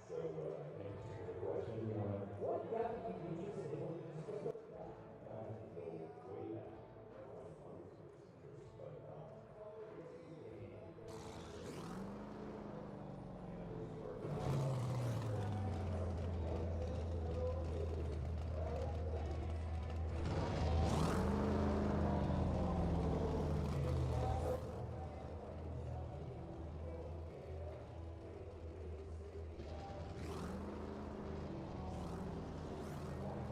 So, thanks for the question. What got you interested in I have to go way back. But,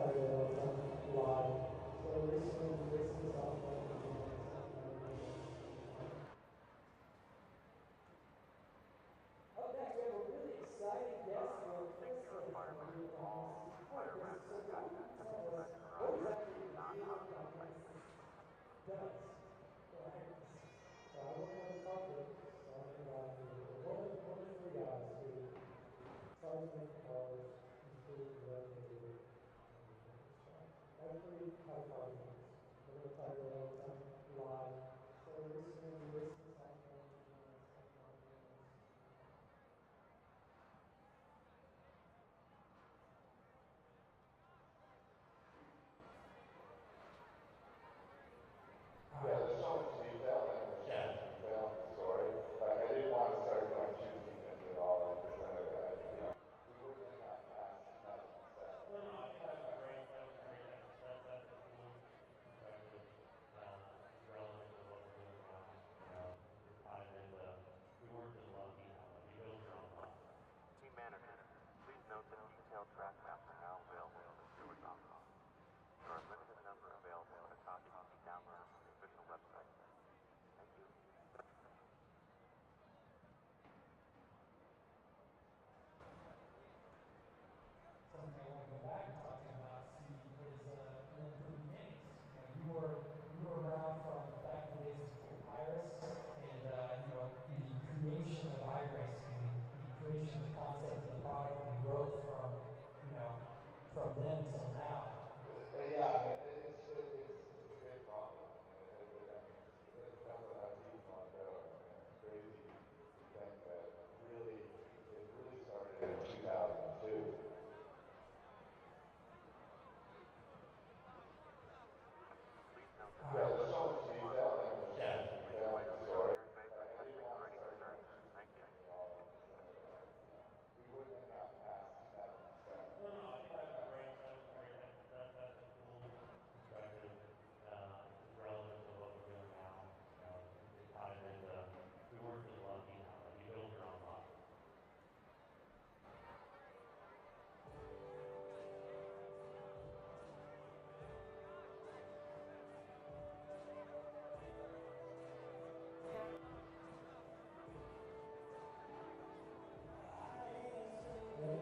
title, some live. So recently we raced this off like up next, we have a really exciting guest for Chris is going to be on this. Hi, Chris. So why don't you tell us what exactly the Wont Diagnostics does? Right. So I work on the topic, starting by one of three guys who started making cars, improved revenue, every high car units. A little title, some live. So recently we raced this off Yeah, there's so much detail and there's so much detail in the story. Like, I didn't want to start going too deep into it all because then we wouldn't have gotten past 2007. No, I think that was a great. That was a great. That's a cool perspective. It's relevant to what we're doing now. It ties into. We weren't just lucky. You build your own luck. Team manager, please note that detailed track maps are now available on the Stewart.com. There are a limited number available, and a copy can be downloaded from the official website. Thank you. something I want to go back and talk to you about, Steve, is the beginnings. You were around from back in the days of Iris and the creation of iRacing, the creation of the concept of the product and growth from then till now. Yeah, it's a big problem. I mean, it depends on how deep you want to go. I mean, it's crazy to think that it really started in 2002. Please note that Yeah, there's so much detail and there's so much detail in the story. Like, I didn't want to start going too Thank deep you. into it all because then we wouldn't have gotten past 2007. No, I think that was a great. That was a great. That's a cool perspective. It's relevant to what we're doing now. It ties into. We weren't just lucky. You build your own luck.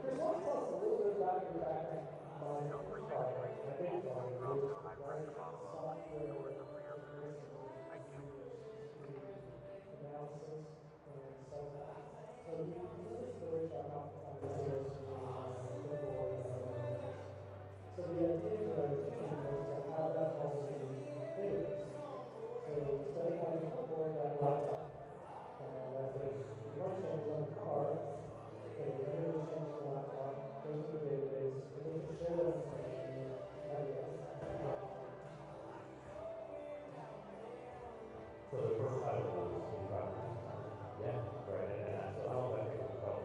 Chris, why don't you tell us a little bit about your background behind Feel free to car, retrieve I the think ball and drop the high right? pressure bottle of Software toward the rear mirror. Thank you. analysis and so on. So you really storage our oftentimes so the idea of the team was like how that falls into database. So study how you incorporate that laptop. That is one change on the car, okay, you really change the laptop, goes to the database, and we can share that information with everyone. So the first title was Steve Rogers. Yeah, right. And so I don't know if I think it was about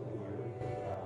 2 years.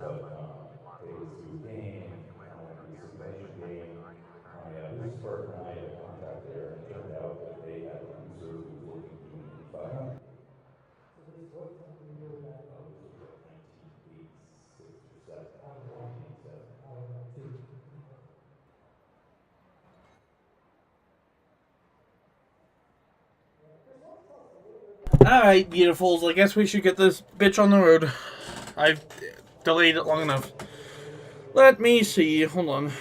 but they was to a game, the simulation game. My business partner and I had a contact there, and it turned out that they had a loser who was looking to win $500. So this what time of year was that? This was like 1986 or 7, I don't know. 1987. I don't know, too. Alright, beautifuls. I guess we should get this bitch on the road. I've delayed it long enough. Let me see. Hold on.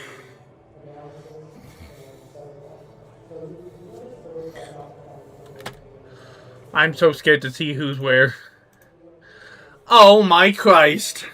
I'm so scared to see who's where. Oh my Christ.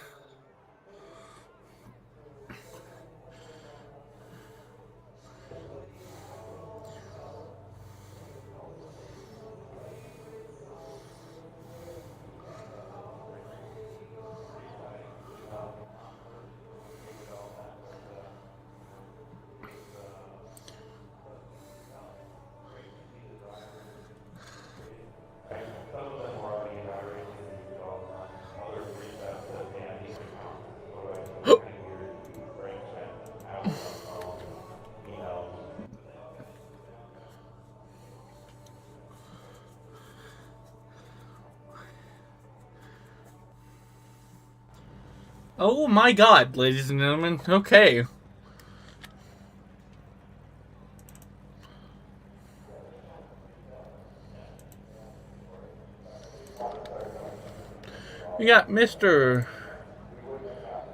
Some of them were already in our racing and we all run other precepts that man he can count. Otherwise, it's kind of weird. Brain spent hours on the phone, emails. Oh my God, ladies and gentlemen. Okay. We got Mr.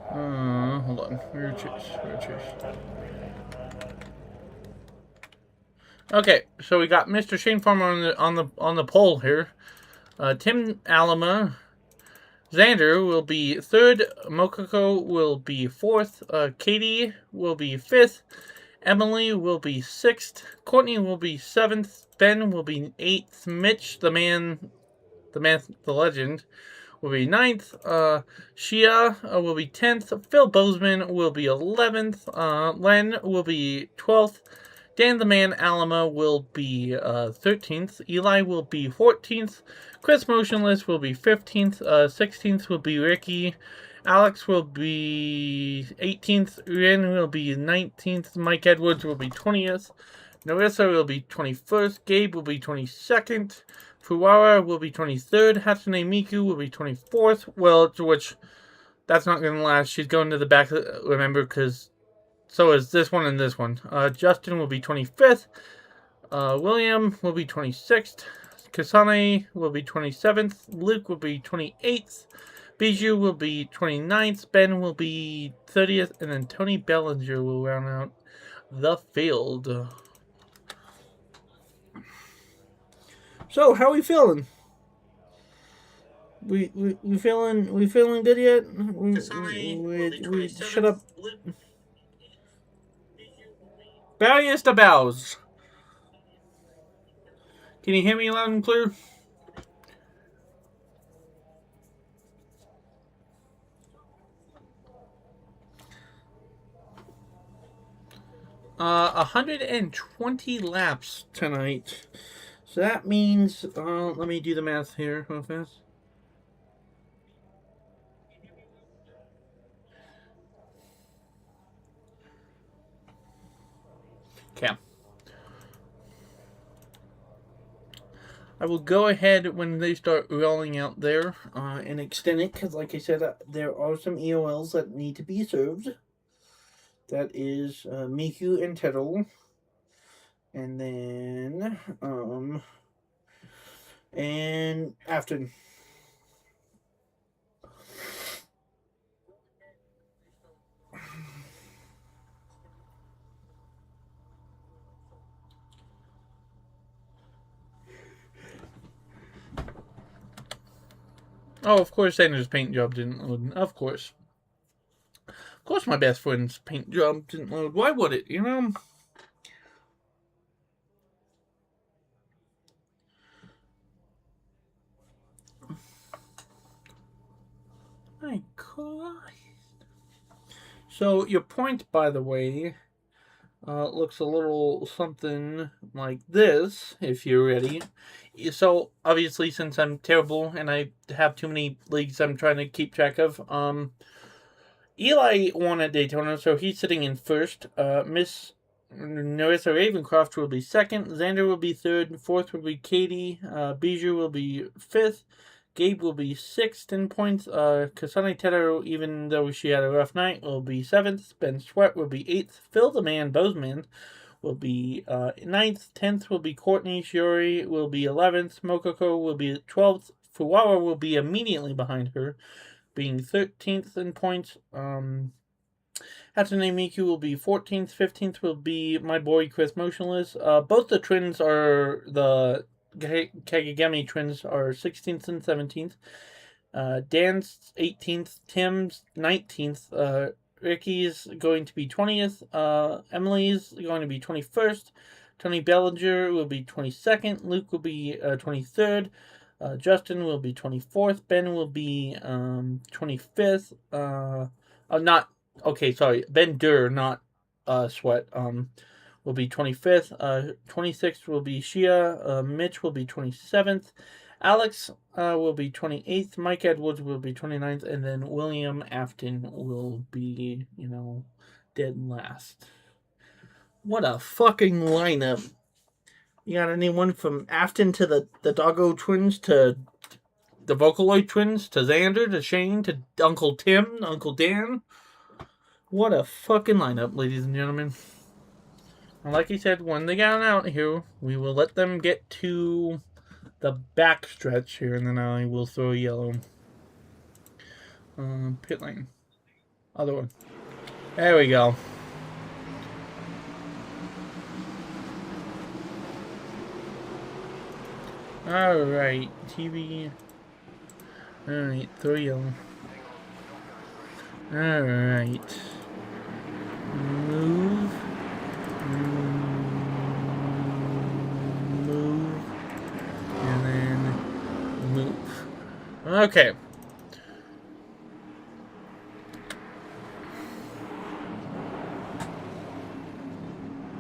Hold on. Where Chase? Okay, so we got Mr. Shane Farmer on the poll here. Tim Alama, Xander will be third. Mokoko will be fourth. Katie will be fifth. Emily will be sixth. Courtney will be seventh. Ben will be eighth. Mitch, the legend, will be 9th. Shia will be 10th. Phil Bozeman will be 11th. Len will be 12th. Dan the Man Alama will be 13th. Eli will be 14th. Chris Motionless will be 15th. 16th will be Ricky. Alex will be 18th. Ren will be 19th. Mike Edwards will be 20th. Narissa will be 21st. Gabe will be 22nd. Fuwara will be 23rd. Hatsune Miku will be 24th. Well, which, that's not going to last. She's going to the back, remember, because so is this one and this one. Justin will be 25th. William will be 26th. Kasane will be 27th. Luke will be 28th. Bijou will be 29th. Ben will be 30th. And then Tony Bellinger will round out the field. So, how are we feeling? We feeling good yet? We shut up. Barriers to bows. Can you hear me loud and clear? Uh, 120 laps tonight. So that means, let me do the math here real fast. Okay. I will go ahead when they start rolling out there and extend it, because like I said, there are some EOLs that need to be served. That is Miku and Tettle. And then, and Afton. Oh, of course, Sanders' paint job didn't load. Of course. Of course my best friend's paint job didn't load. Why would it, you know? My Christ. So, your point, by the way, looks a little something like this, if you're ready. So, obviously, since I'm terrible and I have too many leagues I'm trying to keep track of, Eli won at Daytona, so he's sitting in first. Miss Narissa Ravencroft will be second. Xander will be third. Fourth will be Katie. Bijou will be fifth. Gabe will be sixth in points. Kasane Tedder, even though she had a rough night, will be seventh. Ben Sweat will be eighth. Phil the Man Bozeman will be ninth. 10th will be Courtney. Shiori will be 11th. Mokoko will be 12th. Fuwawa will be immediately behind her, being 13th in points. Hatsune Miku will be 14th. 15th will be my boy Chris Motionless. Both the twins are the Kagegami twins are 16th and 17th. Dan's 18th. Tim's 19th. Ricky's going to be 20th. Emily's going to be 21st. Tony Bellinger will be 22nd. Luke will be 23rd. Justin will be 24th. Ben will be 25th. Not okay. Sorry, Ben Durr, not Sweat. Will be 25th. 26th will be Shia. Mitch will be 27th. Alex will be 28th. Mike Edwards will be 29th, and then William Afton will be, dead last. What a fucking lineup! You got anyone from Afton to the Doggo twins to the Vocaloid twins to Xander to Shane to Uncle Tim, Uncle Dan? What a fucking lineup, ladies and gentlemen. And like I said, when they get out here, we will let them get to the back stretch here, and then I will throw a yellow. Pit lane. Other one. There we go. Alright, TV. Alright, throw yellow. Alright. Move. Move. And then move. Okay.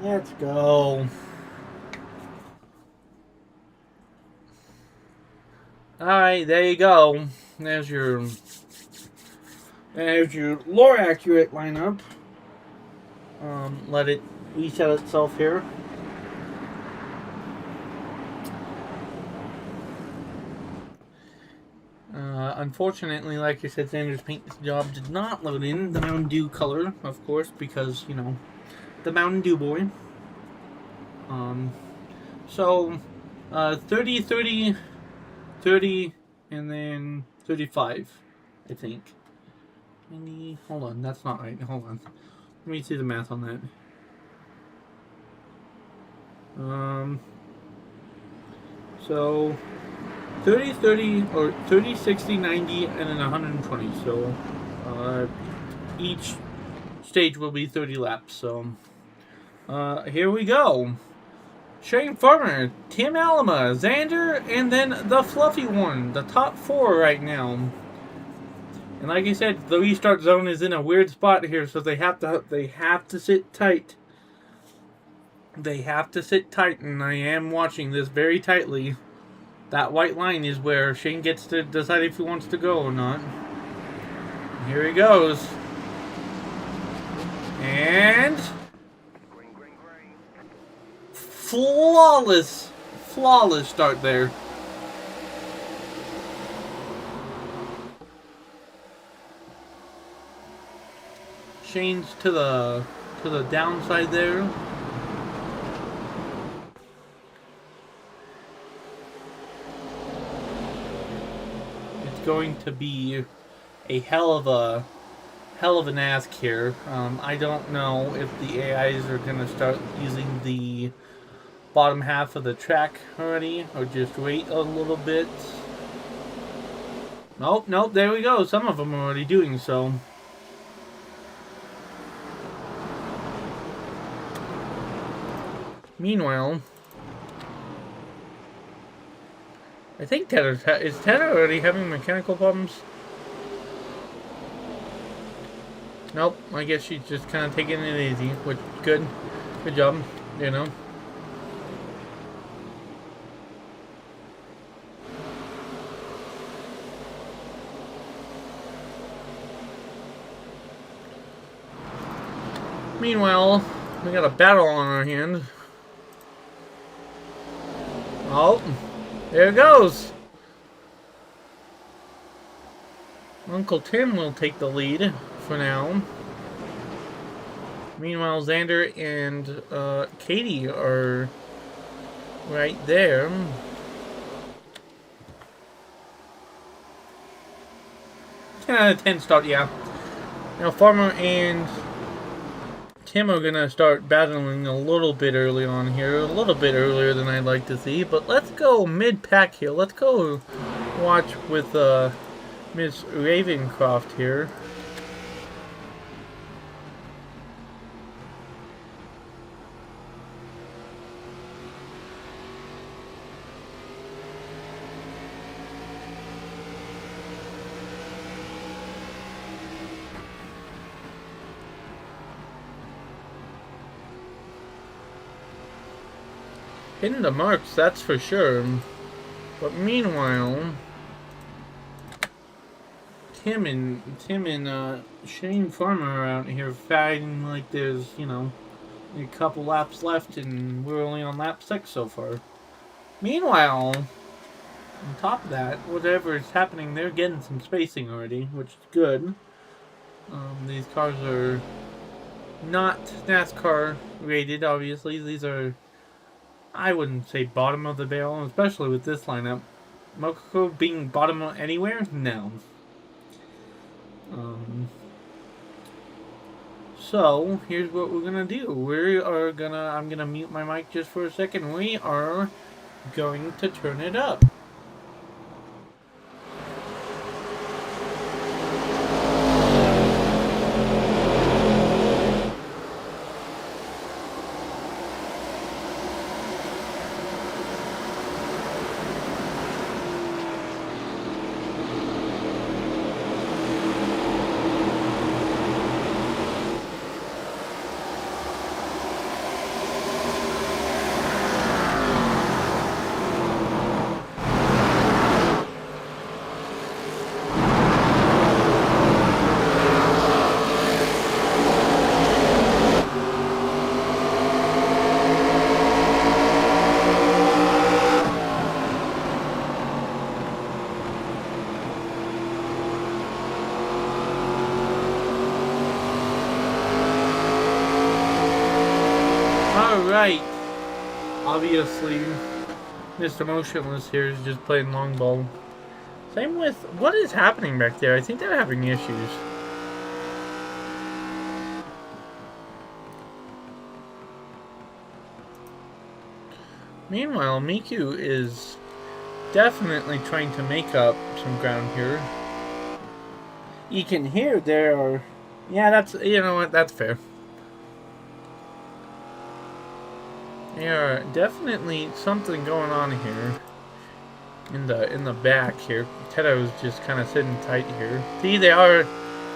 Let's go. Alright, there you go. There's your lore accurate lineup. Let it reset itself here. Unfortunately, like I said, Xander's paint job did not load in the Mountain Dew color, of course, because, the Mountain Dew boy. So, 30, 30, 30, and then 35, I think. Hold on, that's not right. Hold on. Let me see the math on that. So 30, 30, or 30, 60, 90, and then 120. So, each stage will be 30 laps. So, here we go. Shane Farmer, Tim Alma, Xander, and then the fluffy one. The top four right now. And like I said, the restart zone is in a weird spot here, so they have to sit tight. They have to sit tight, and I am watching this very tightly. That white line is where Shane gets to decide if he wants to go or not. Here he goes. And flawless start there. Shane's to the downside there. It's going to be a hell of an ask here. I don't know if the AIs are going to start using the bottom half of the track already, or just wait a little bit. Nope, there we go. Some of them are already doing so. Meanwhile, I think is Tedder already having mechanical problems? Nope, I guess she's just kind of taking it easy, which good job, Meanwhile, we got a battle on our hand. Oh, there it goes. Uncle Tim will take the lead for now. Meanwhile, Xander and Katie are right there. 10 out of 10 start, yeah. Now, Farmer and Tim are going to start battling a little bit early on here. A little bit earlier than I'd like to see. But let's go mid-pack here. Let's go watch with Miss Ravencroft here. Hitting the marks, that's for sure. But meanwhile, Tim and Shane Farmer are out here fighting like there's, you know, a couple laps left and we're only on lap 6 so far. Meanwhile, on top of that, whatever is happening, they're getting some spacing already, which is good. These cars are not NASCAR rated, obviously. These are, I wouldn't say bottom of the barrel, especially with this lineup. Mokoko being bottom anywhere? No. So, here's what we're gonna do. I'm gonna mute my mic just for a second. We are going to turn it up. Alright. Obviously, Mr. Motionless here is just playing long ball. Same with, what is happening back there? I think they're having issues. Meanwhile, Miku is definitely trying to make up some ground here. You can hear there are... Yeah, that's... You know what? That's fair. There are definitely something going on here. In the back here. Tedo's just kind of sitting tight here. See, they are...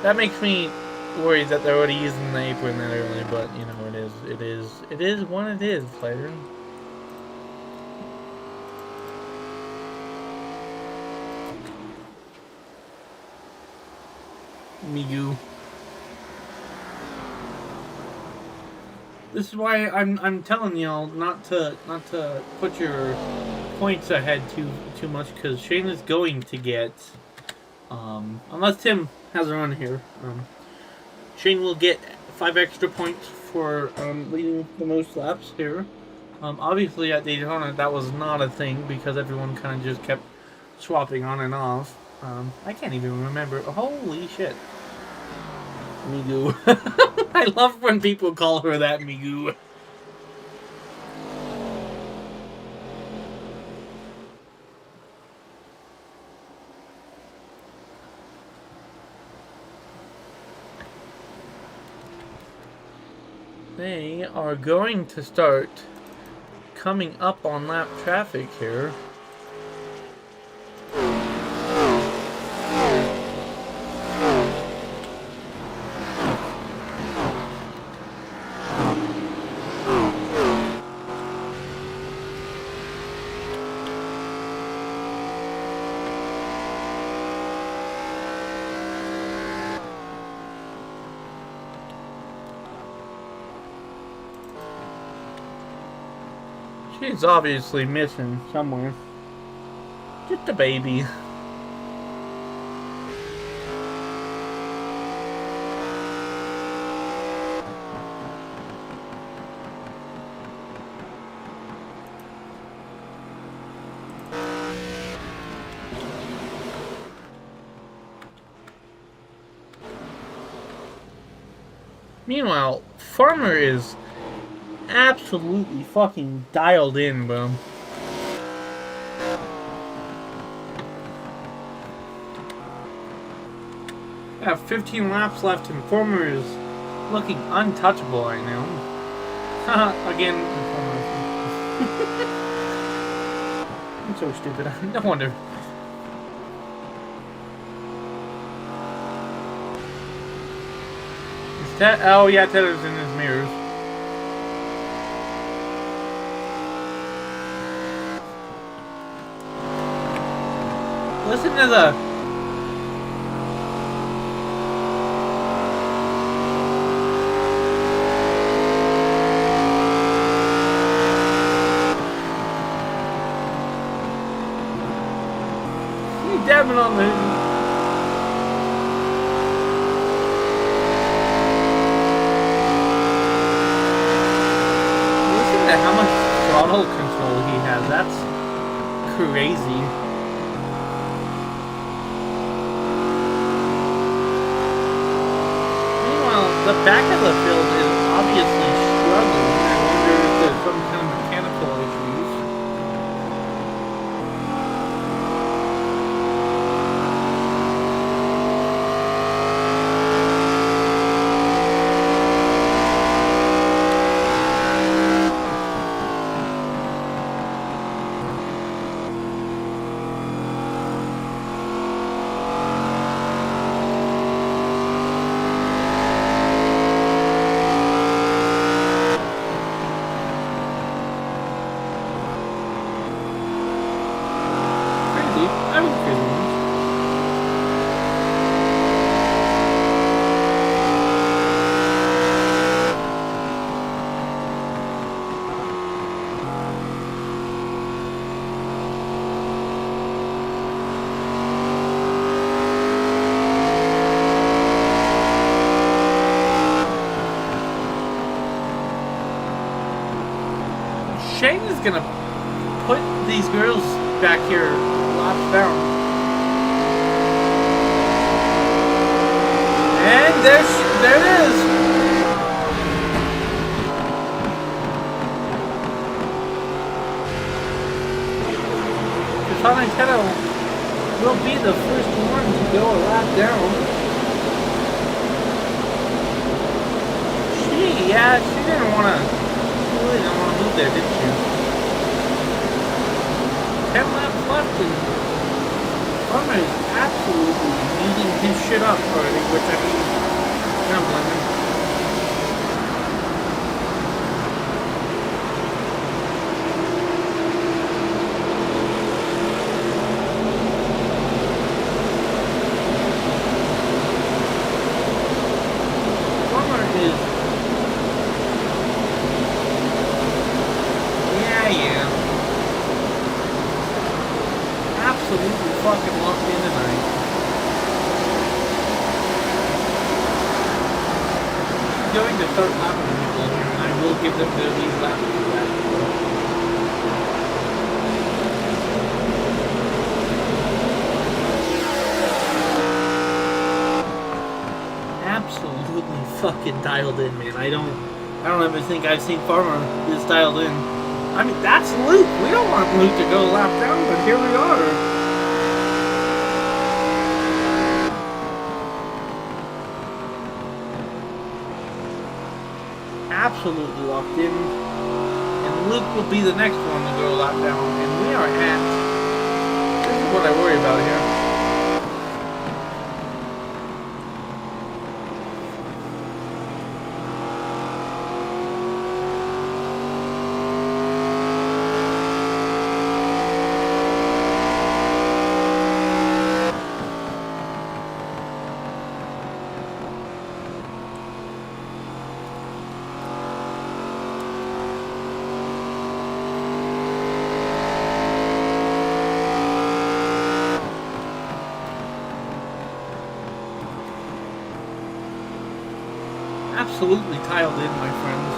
That makes me worried that they're already using the apron that early, but, you know, it is what it is, player. Migu. This is why I'm telling y'all not to put your points ahead too much, because Shane is going to get unless Tim has a run here, Shane will get 5 extra points for leading the most laps here. Obviously at Daytona that was not a thing because everyone kind of just kept swapping on and off. I can't even remember. Holy shit. Migu. I love when people call her that, Migu. They are going to start coming up on lap traffic here. She's obviously missing somewhere. Just a baby. Meanwhile, Farmer is absolutely fucking dialed in, bro. I have 15 laps left and Farmer is looking untouchable right now. Again, I'm so stupid. No wonder. Oh yeah, Tether's in his mirrors. Listen to the... He's dabbing on the... How much throttle control he has. That's crazy. Meanwhile, the back of the field is obviously struggling. I wonder if there's some kind of mechanical issues. Shane is gonna put these girls back here laps down. And there it is. Kettle will be the first one to go a lap down. She didn't want to. Really don't want to move there, did she? 10 laps left and Farmer is absolutely eating his shit up already, which I mean, I don't blame him. Farmer is... Yeah. Absolutely fucking locked in tonight. I'm going to start lapping people here, and I will give them their lead lap to that. Absolutely fucking dialed in, man. I don't ever think I've seen Farmer this dialed in. I mean, that's Luke. We don't want Luke to go a lap down, but here we are. Absolutely locked in. And Luke will be the next one to go a lap down. And we are at... This is what I worry about here. absolutely tiled in, my friends.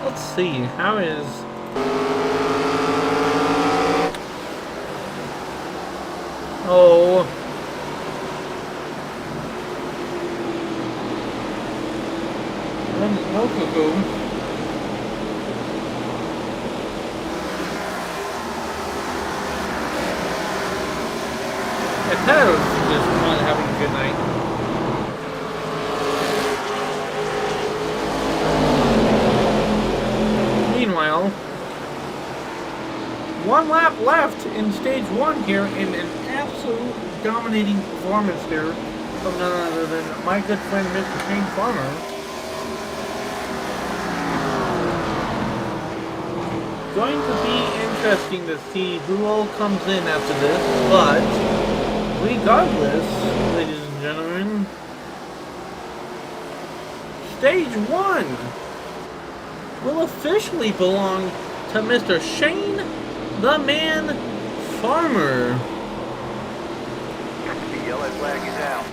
Let's see, how is... Oh... No cuckoo. Yeah, Tad's just not having a good night. Meanwhile, one lap left in stage 1 here, in an absolute dominating performance here from none other than my good friend Mr. Shane Farmer. Going to be interesting to see who all comes in after this, but regardless, ladies and gentlemen, stage 1 will officially belong to Mr. Shane the Man Farmer. The yellow flag is out.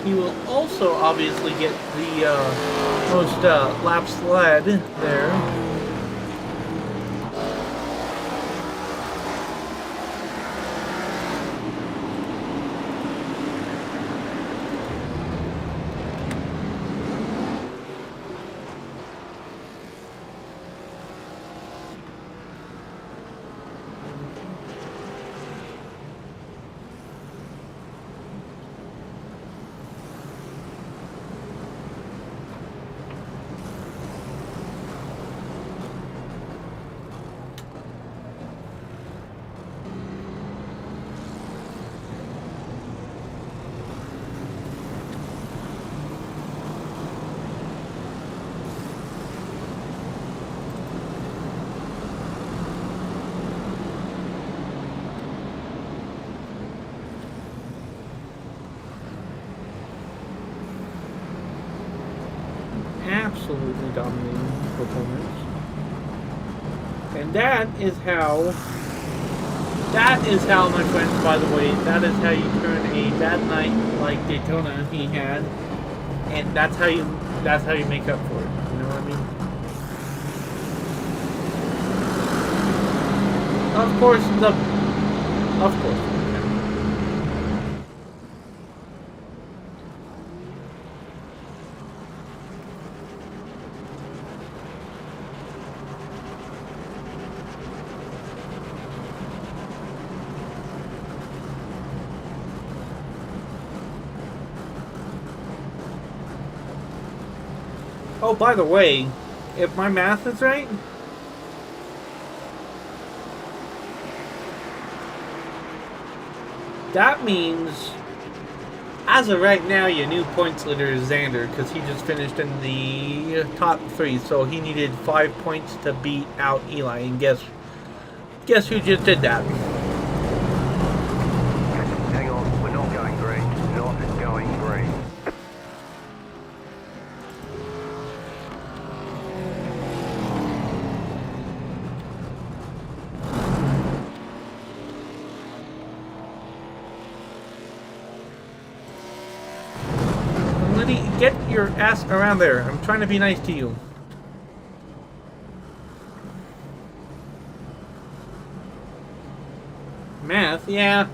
He will also obviously get the most laps led there. Absolutely dominating performance. And that is how, my friends, by the way, that is how you turn a bad night like Daytona he had, and that's how you make up for it. You know what I mean? Of course. Oh, by the way, if my math is right, That means, as of right now, your new points leader is Xander, because he just finished in the top 3, so he needed 5 points to beat out Eli, and guess who just did that? Hang on, we're not going green. Not going green. Liddy, get your ass around there. I'm trying to be nice to you. Math, yeah.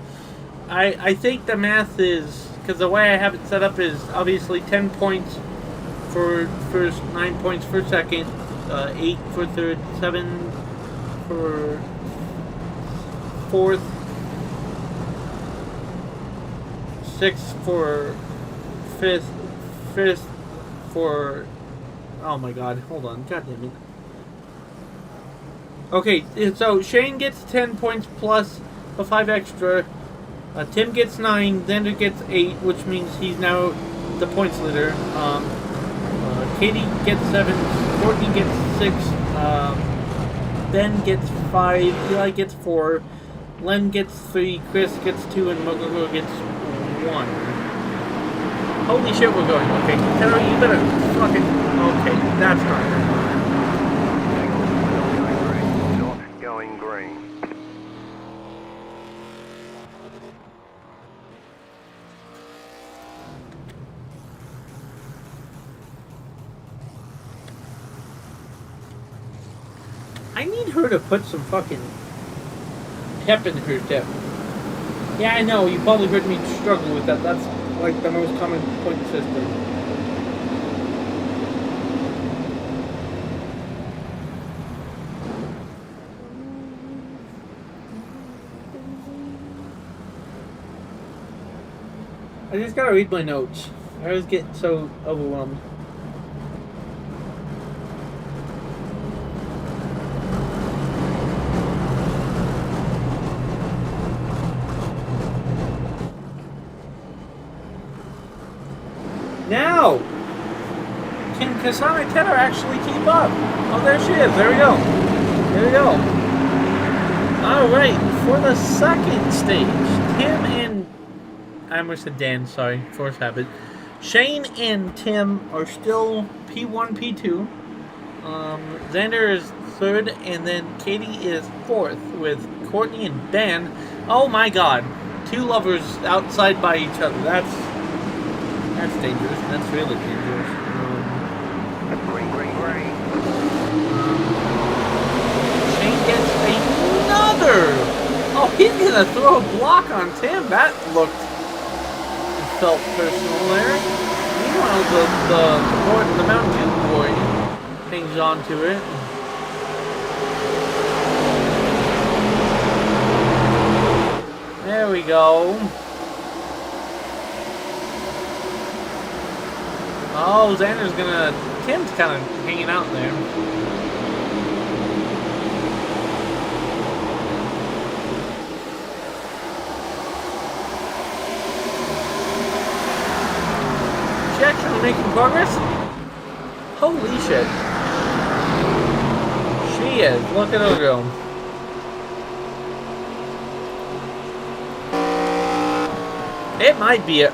I think the math is, because the way I have it set up is obviously 10 points for first, 9 points for second, 8 for third, 7 for fourth, 6 for fifth for, oh my god, hold on, god damn it. Okay, so Shane gets 10 points plus the 5 extra. Tim gets 9, Xander gets 8, which means he's now the points leader. Katie gets 7, Courtney gets 6, Ben gets 5, Eli gets 4, Len gets 3, Chris gets 2, and Mogoko gets 1. Holy shit, we're going. Okay, Taylor, you better fucking... Okay, that's not good. Not going green. I need her to put some fucking pep in her step. Yeah, I know, you probably heard me struggle with that. That's like the most common point system. I just gotta read my notes. I always get so overwhelmed. Now! Can Kasana and Taylor actually keep up? Oh, there she is. There we go. There we go. Alright, for the second stage, Tim and... I almost said Dan, sorry. Force habit. Shane and Tim are still P1, P2. Xander is third, and then Katie is fourth, with Courtney and Ben. Oh my god. 2 lovers outside by each other. That's dangerous. That's really dangerous. Green. Shane gets another! Oh, he's gonna throw a block on Tim. That looked and felt personal there. Meanwhile, the Mountain Dew boy hangs on to it. There we go. Oh, Xander's gonna... Tim's kind of hanging out there. She actually making progress? Holy shit. She is. Look at her go. It might be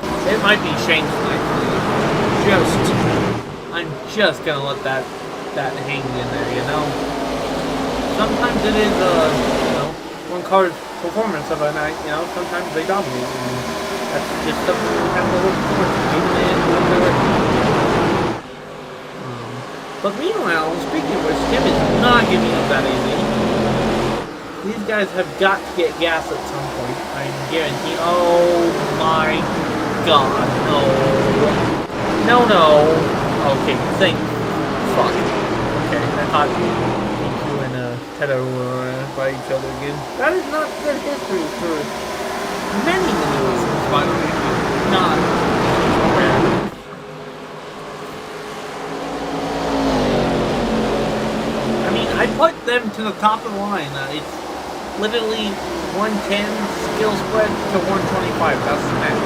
Shane's night. I'm just gonna let that hang in there, you know. Sometimes it is one card performance of a night, you know. Sometimes they dominate, and that's just something we have to look forward to. But meanwhile, speaking of which, Tim is not giving up that easy. These guys have got to get gas at some point. I guarantee. Oh my god, no. No. Okay, fuck. Okay, I thought you and Teddo were by each other again. That is not good history for many reasons, by the way. Not bad. I mean, I put them to the top of the line. literally 110 skill spread to 125. That's the max.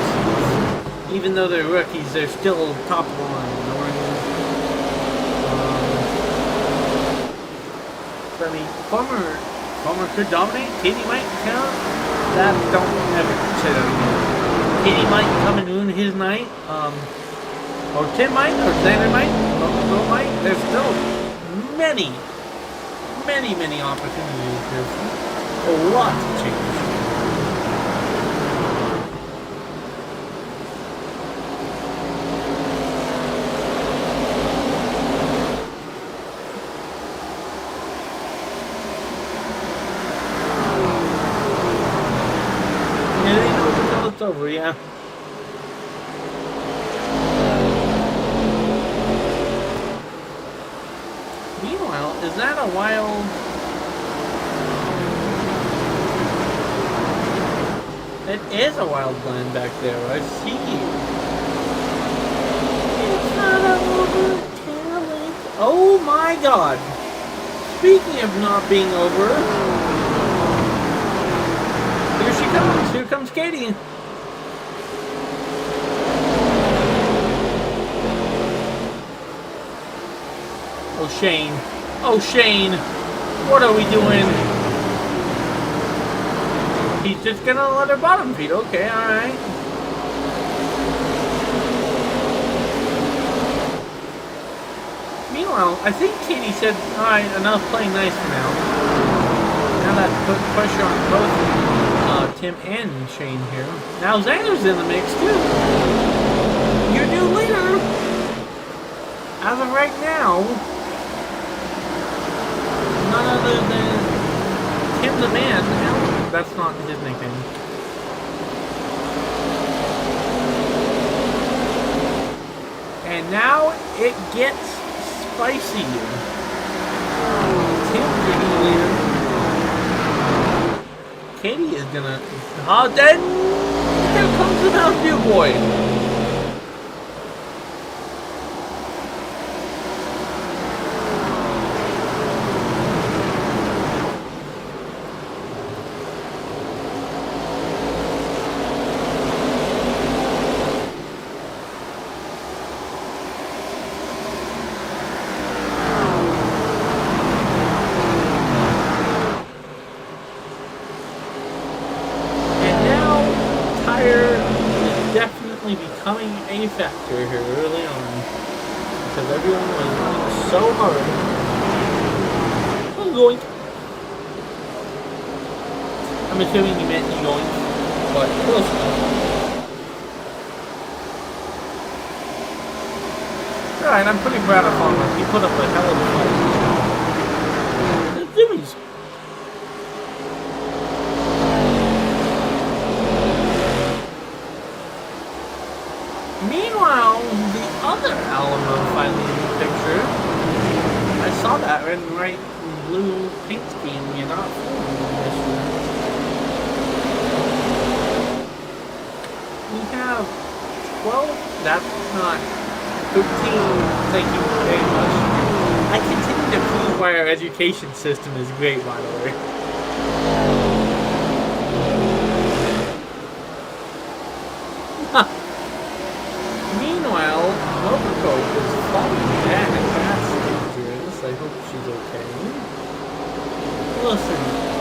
Even though they're rookies, they're still top line. You know what I mean? I mean, Farmer could dominate. Katie might count. That don't ever say that again. Katie might come and ruin his night. Or Tim might, or Xander might, or Bill might. There's still many opportunities. There's a lot to change. Yeah, they know until it's over, yeah. Meanwhile, is that a wild... It is a wild land back there, I see. It's not over, talent. Oh my god! Speaking of not being over, here she comes. Here comes Katie. Oh, Shane. Oh, Shane. What are we doing? He's just gonna let her bottom feed. Okay, alright. Meanwhile, I think Katie said, alright, enough playing nice for now. Now that put pressure on both Tim and Shane here. Now Xander's in the mix too. Your new leader, as of right now, none other than Tim the Man. That's not his nickname. And now it gets spicy. Tim's your new leader. Katie is gonna... Oh, then here comes the Mountain Dew boy. Becoming a factor here early on because everyone was running so hard. I'm going. I'm assuming you meant you going, but close enough. Alright, I'm pretty proud of Farmer. He put up a hell of a fight. The Zoomies. Meanwhile, the other Alamo finally in the picture. I saw that red and white and blue paint scheme. You're not fooling me this year. We have 12. That's not 13. Thank you very much. I continue to prove why our education system is great, by the way. Meanwhile, Overcoat is falling back. That's dangerous. I hope she's okay. Listen,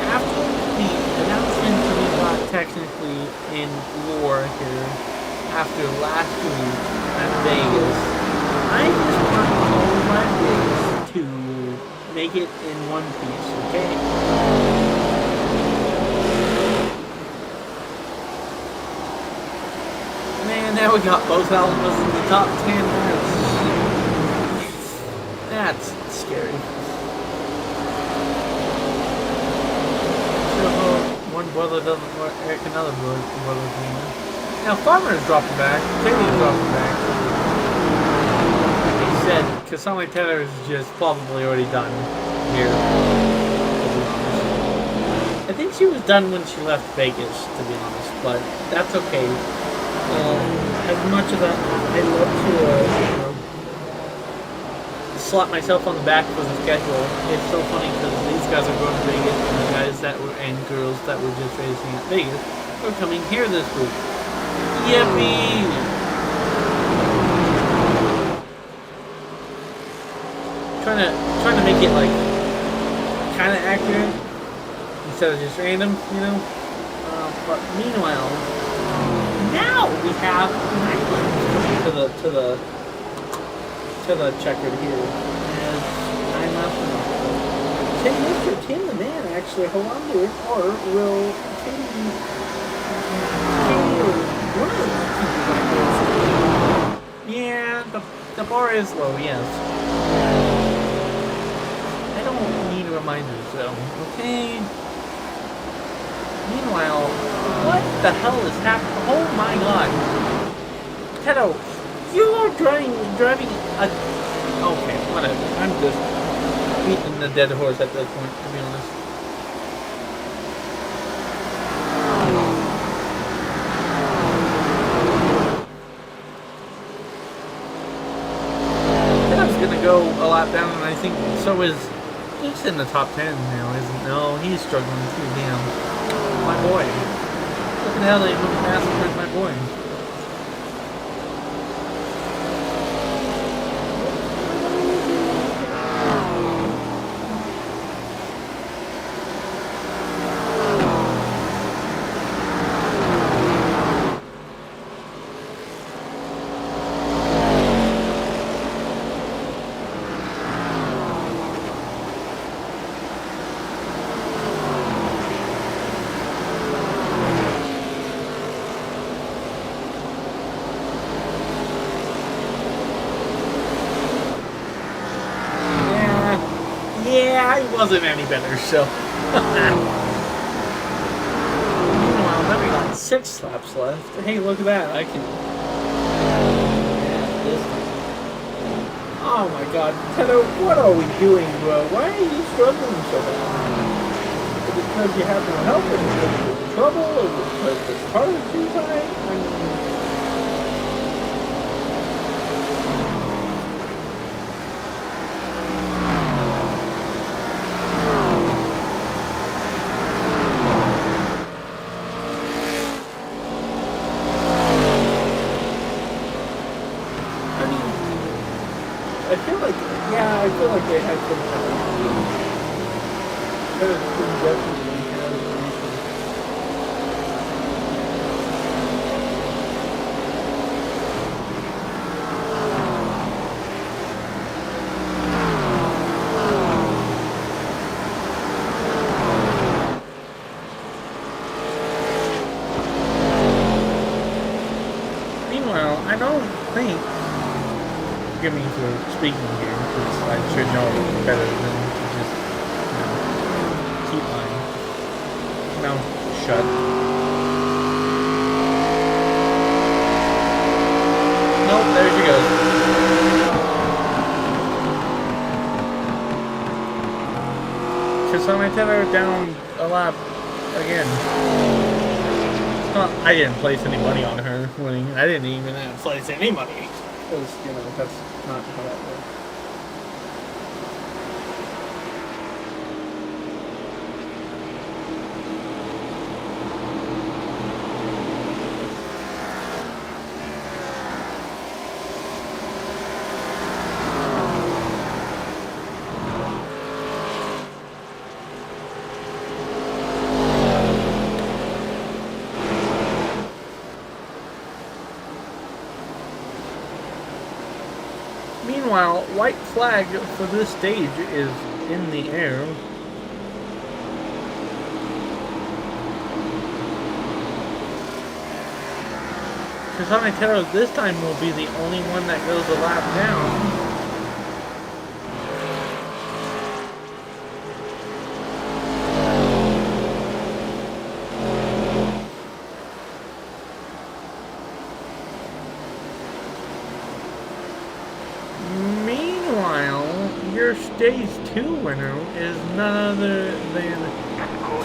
after the announcement that we got technically in lore here, after last week at Vegas, I just want all of my days to make it in one piece, okay? Man, now we got both Alamos in the top 10. That's scary. So, one brother doesn't work, another brother can. Now, Farmer's dropping back. Katie's dropping back. Like he said, Kasami Taylor is just probably already done here. I think she was done when she left Vegas, to be honest, but that's okay. As much as I love to slap myself on the back for the schedule. It's so funny because these guys are going to Vegas, and the guys that were and girls that were just racing at Vegas are coming here this week. Yippee! Trying to make it like kind of accurate instead of just random, you know. But meanwhile, now we have 9 laps to the checkered here. And 9 laps. Tim the man actually hold on to it, or will Katie or one of the keep like this? Yeah, the bar is low, yes. I don't need reminders though, okay? Meanwhile, what the hell is happening? Oh my god. Tedo, you are driving a... Okay, whatever. I'm just beating the dead horse at this point, to be honest. Tedo's gonna go a lot down, and I think so is... He's in the top 10 now, isn't he? No, he's struggling too, damn. My boy. Look at how they move fast towards my boy. Wasn't any better, so. Meanwhile, then we got 6 laps left. Hey, look at that. I can. Yeah, this time. Oh my god. Tedo, what are we doing, bro? Why are you struggling so bad? Is it because you have no help? Is it because you're in trouble? Is it because the car is too high? I mean. I feel like they had some kind of definitely had a reason. Meanwhile, I don't think, forgive me for speaking here, because I should know better than to just, keep my mouth shut. Nope, there she goes. So I tether down a lot again. Well, I didn't place any money on her winning. I didn't even place any money. Because, that's not how that works. Meanwhile, white flag for this stage is in the air. Kasane this time will be the only one that goes a lap down. Stage 2 winner is none other than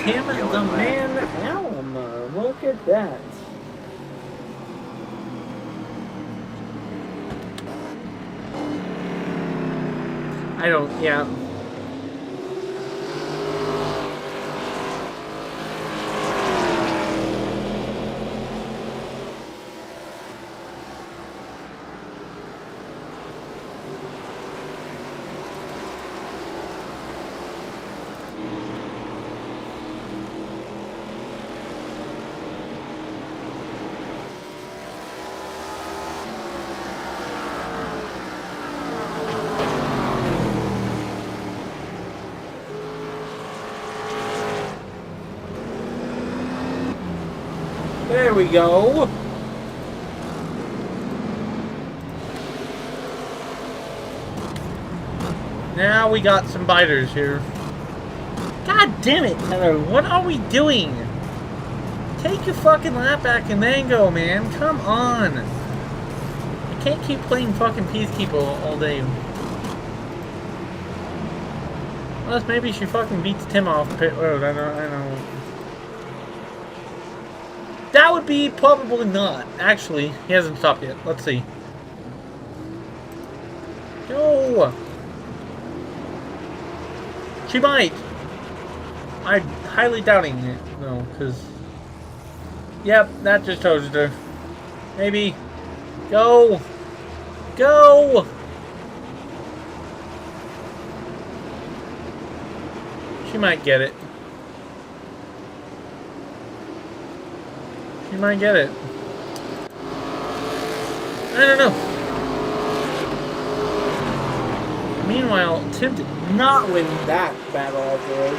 Tim the Man Alma. Look at that. I don't, yeah. There we go. Now we got some biters here. God damn it, Taylor. What are we doing? Take your fucking lap back and then go, man. Come on. I can't keep playing fucking Peacekeeper all day. Unless maybe she fucking beats Tim off pit road. I don't know. That would be probably not. Actually, he hasn't stopped yet. Let's see. No! She might! I'm highly doubting it, though, because... Yep, that just toasted her. Maybe. Go! Go! She might get it. She might get it. I don't know. Meanwhile, Tim did not win that battle off the road.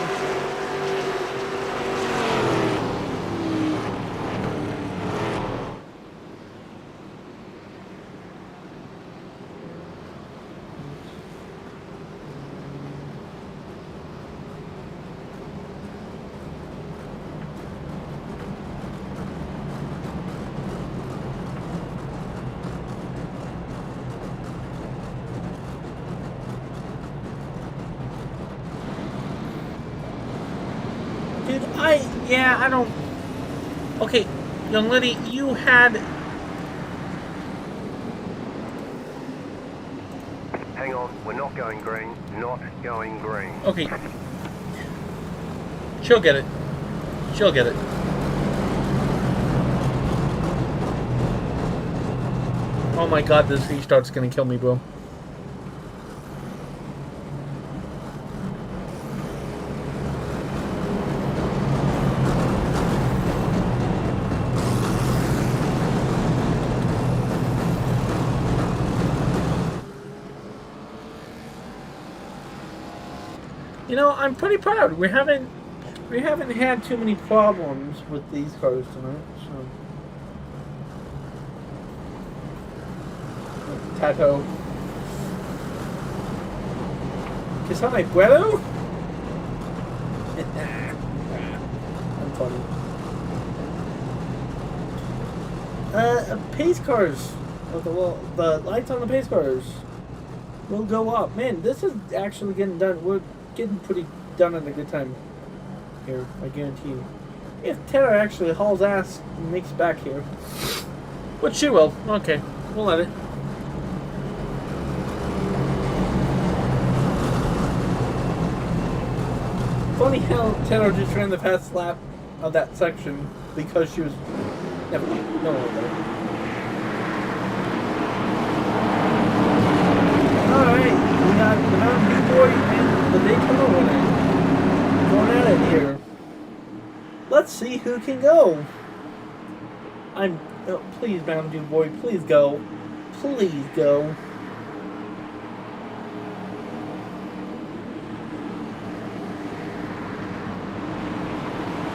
Yeah, I don't... Okay, young lady, you had... Hang on, we're not going green. Not going green. Okay. She'll get it. She'll get it. Oh my god, this restart's gonna kill me, bro. You know, I'm pretty proud. We haven't had too many problems with these cars tonight. So, Tato, Kisana Guero. I'm funny. Pace cars. The lights on the pace cars will go up. Man, this is actually getting done. We're getting pretty done at a good time here, I guarantee you. If Taylor actually hauls ass and makes it back here. Which she will. Okay, we'll let it. Funny how Taylor just ran the fast lap of that section because she was... Never mind. No one better. Alright, we got the Mountain Dew Boy and the Daytona winner going at it here. Let's see who can go. Oh, please, Mountain Dew Boy, please go. Please go.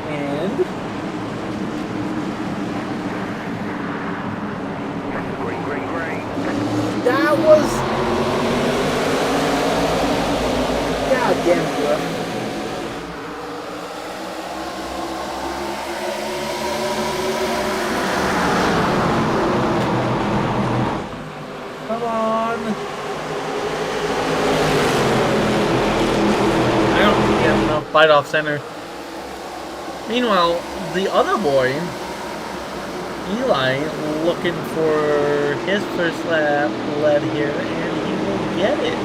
And... Green, green, green. That was... God damn it, bro. Come on. I don't think he has enough bite off center. Meanwhile, the other boy, Eli, looking for his first lap lead here, and he will get it.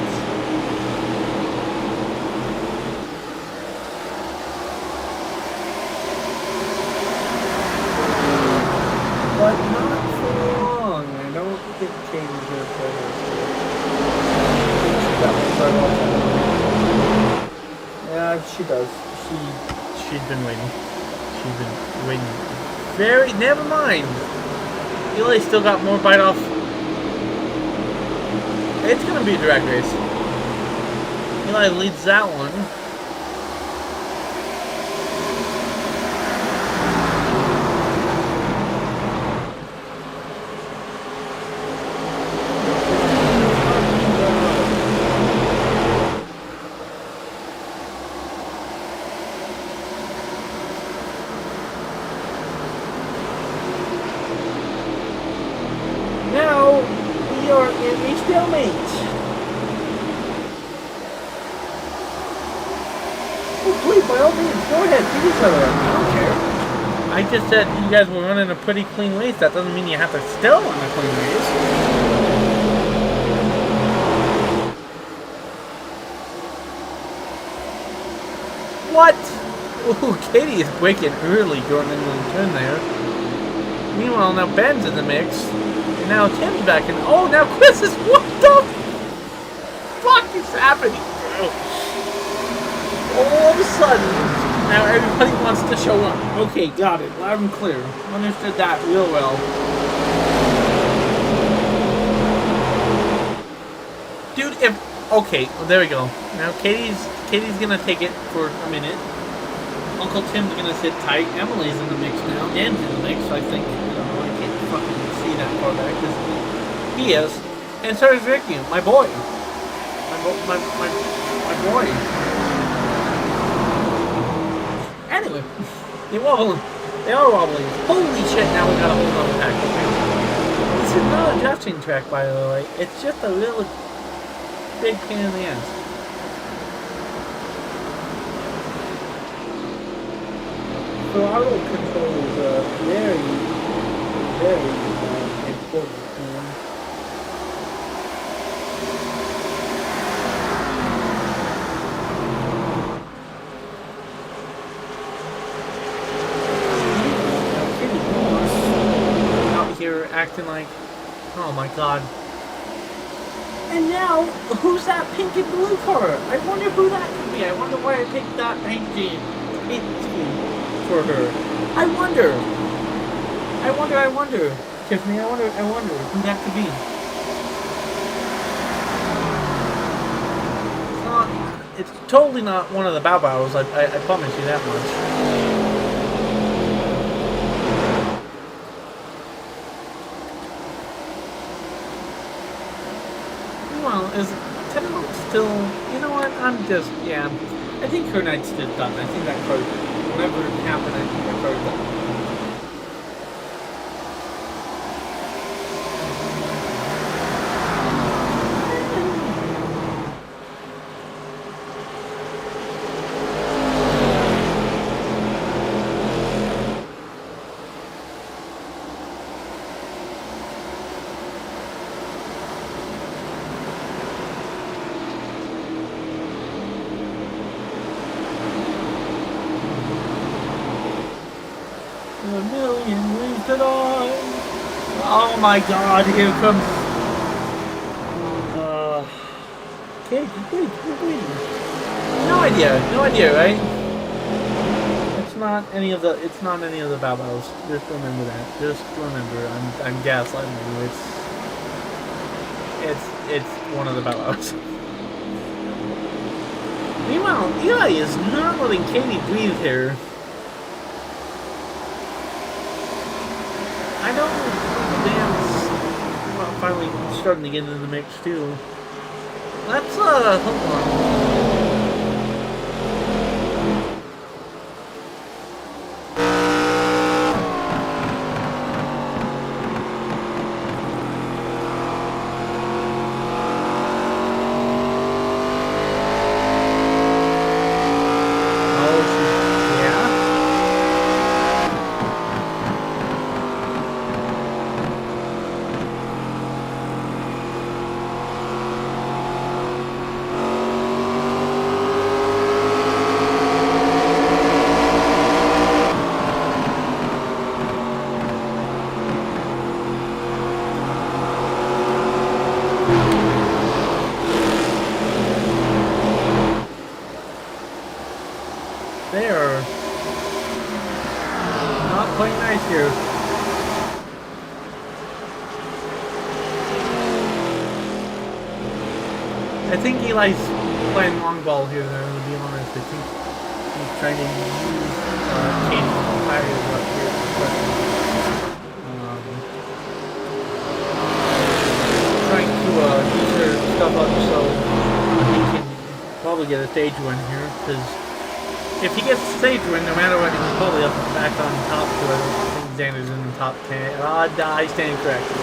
deserves better. She got me for a long time. Yeah, she does. She's been waiting. She's been waiting. Very. Never mind. Eli still got more bite off. It's gonna be a drag race. Eli leads that one. Now we are in a stalemate. Oh, please, by all means, go ahead, beat each other. I don't care. I just said you guys were running a pretty clean race. That doesn't mean you have to still run a clean race. What? Ooh, Katie is breaking early going into the turn there. Meanwhile, now Ben's in the mix. And now Tim's back in. Oh, now Chris is. What the fuck is happening? All of a sudden, now everybody wants to show up. Okay, got it. Loud and clear. Understood that real well. Dude, if... Okay, well, there we go. Now Katie's gonna take it for a minute. Uncle Tim's gonna sit tight. Emily's in the mix now. Dan's in the mix, I think. I can't fucking see that far back. He is. And so is Ricky, my boy. My boy. Anyway, they are wobbling. Holy shit, now we got a whole other pack. This is not a drafting track, by the way. It's just a little big pain in the ass. Throttle control is very, very important. Acting like, oh my god. And now, who's that pink and blue car? I wonder who that could be. I wonder why I picked that paint scheme for her. I wonder. Tiffany, I wonder who that could be. It's totally not one of the Bow Bows, I promise you that much. Is Tenenbaum still... You know what? I think her night's still done. I think that card... Whatever happened, I think that card's done. Oh my god, here comes... Okay, keep waiting. No idea, right? It's not any of the Bow Bows. Just remember that. Just remember, I'm gaslighting you. It's one of the Bow Bows. Meanwhile, Eli is not letting Katie breathe here. I know Dan's finally starting to get into the mix too. Let's hold on. playing nice here. I think Eli's playing long ball here, though, to be honest. I think he's trying to use Katie's tires up here. But, trying to use her stuff up so he can probably get a stage win here. Because if he gets a stage win, no matter what, he's probably up back on top. So I don't think Xander's in the top 10. I stand corrected.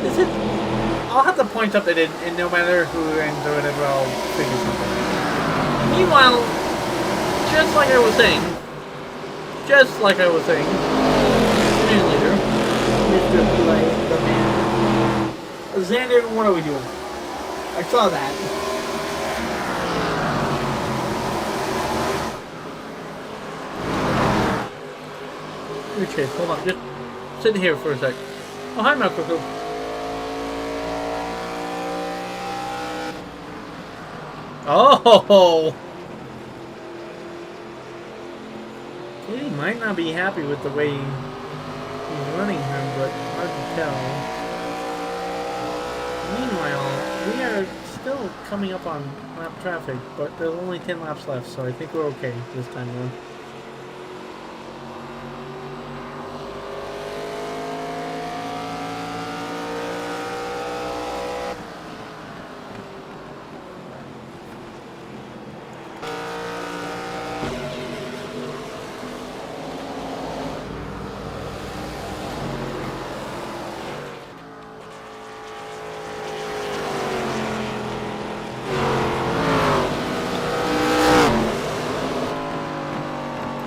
Is it? I'll have the points up that and no matter who ends or whatever, I'll figure something. Meanwhile, just like I was saying, minute later, Mr. Eli, the man. Xander, what are we doing? I saw that. Okay, hold on, just sit here for a sec. Oh, hi, Malcolm. Oh! He might not be happy with the way he's running him, but hard to tell. Meanwhile, we are still coming up on lap traffic, but there's only 10 laps left, so I think we're okay this time around.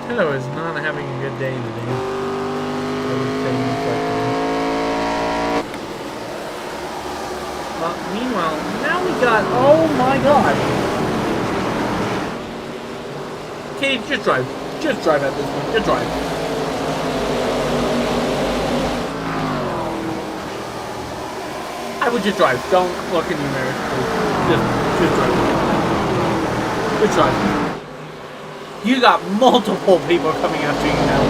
Hello is not having a good day today. I would say most likely. Meanwhile, now we got. Oh my god! Okay, just drive. Just drive at this point. Just drive. I would just drive. Don't look in your mirror, please. Just drive. Just drive. You got multiple people coming after you now.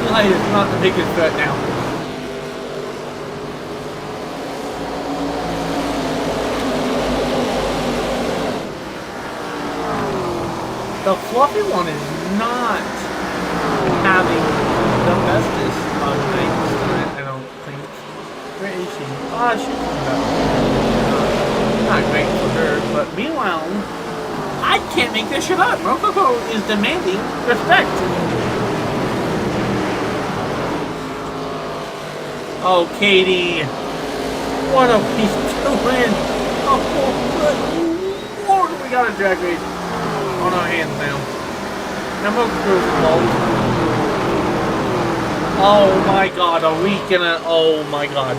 Eli is not the biggest threat now. The fluffy one is not having the bestest of things tonight, I don't think. Where is she? Ah, she's coming back. Not great for her, but meanwhile, I can't make this shit up. Rococo is demanding respect. Oh, Katie. What are we doing? Oh, good Lord, we got a drag race on our hands now. Now Rococo's involved. Oh my god, are we gonna... Oh my god.